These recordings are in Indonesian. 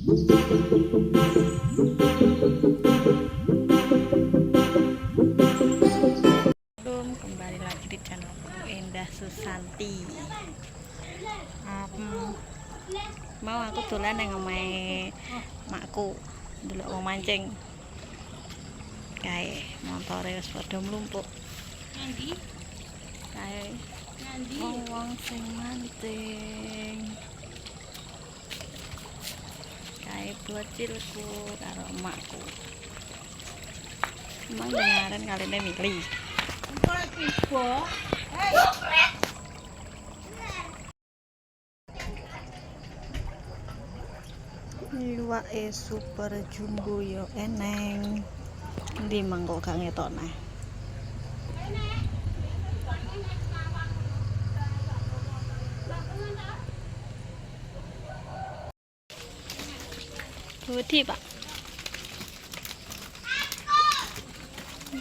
Kembali lagi di channelku Endah Susanti. Mau aku dolan nang omahe makku ndelok wong mancing. Kae montore wis padha mlumpuk. Nandi? Kae Nandi? wong sing mancing. Kae bocilku karo emakku. Emang dengaran kaline milih. Iwake super jumbo yo eneng. Endi mangko gak ngetokne? Gede, Pak.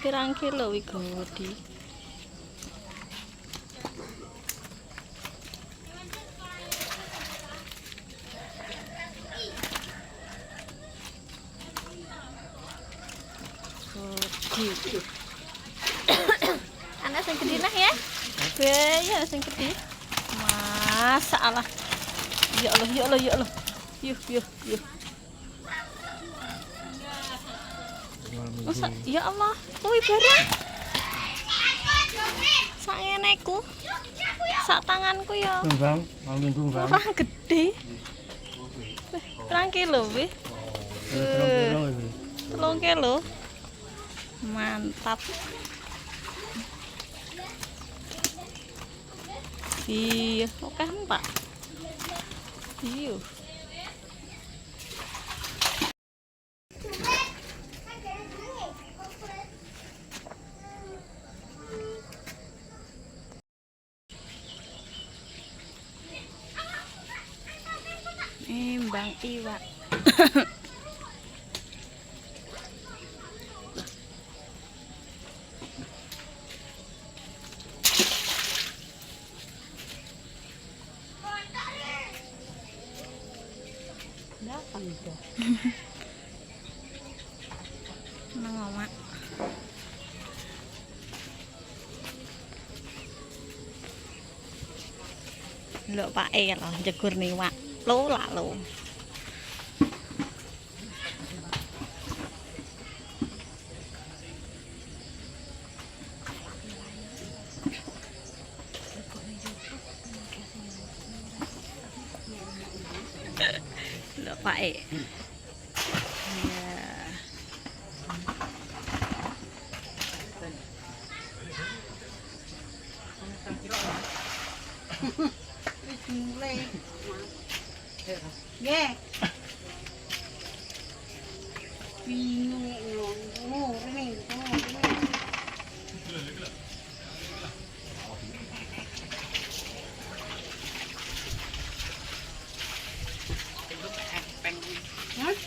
Pirang kilo iki gede. Gede. Anak sing gede lah ya. Ya sing gede. Masalah. Ya Allah, ya Allah, ya Allah. Yuh. Masa, ya Allah, kuwi barang. Sak ngeneku. Sak tanganku ya. Bang, mau minggu bang. Ora gede. Pirang kilo wih? 3 kilo. Mantap. Iya, oke Pak. Iya. Bang iwak. Nang omak. Lho Pak lho jegur niwak. Lho lak lho. Lho Pak ya. Nggih. Bingung rene.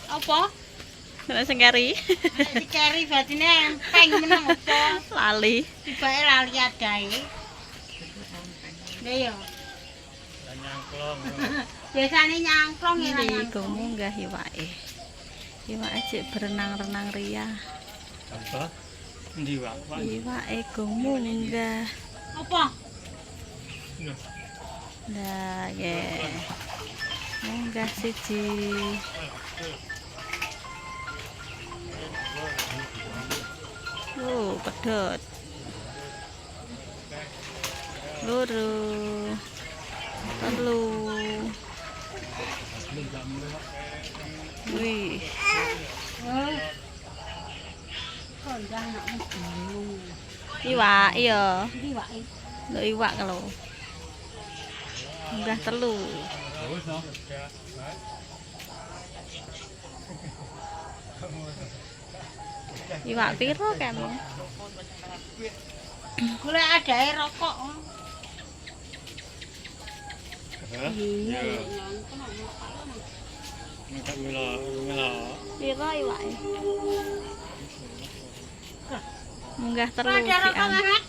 Apa? Nek sing keri. Dikeri batine empeng meneng apa? Lali. Tibake lali adae. Lha yo. Nyangklong. Biasane nyangklong ya Iku munggah iwake. Iwake cek berenang-renang ria. Apa? Endi Pak? Iwake go munggah. Apa? Lah ya. Munggah siji. Pedot. Loro. Telu. Wih. Kondang nak bingung. Iwak iya. Iwake. Lho iwak kalau. Munggah telu. Iwak piro kan? Golek adae rokok. Iya. Enggak mila. Piro iwake? Munggah telu Ada rokok sian. nggak?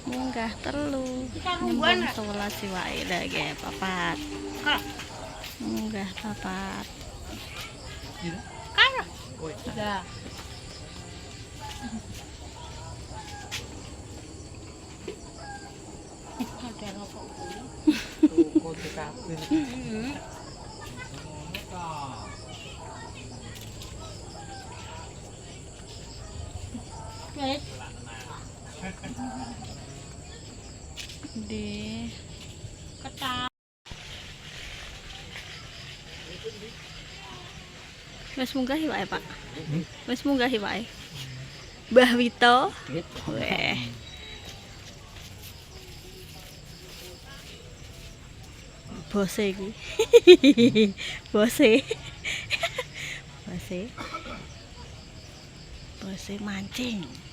Munggah telu. Kita nungguan Nyembung 11 iwake lagi papat. Kak. Munggah papat. Kan. Dah. Ada rokok kuwi. Tuku dikabir. Wes. Di Ketak. wis munggah wae, Pak. Wis munggah wae. Mbah Wito. Weh. Bose iki. Bose. Bose. Bose mancing.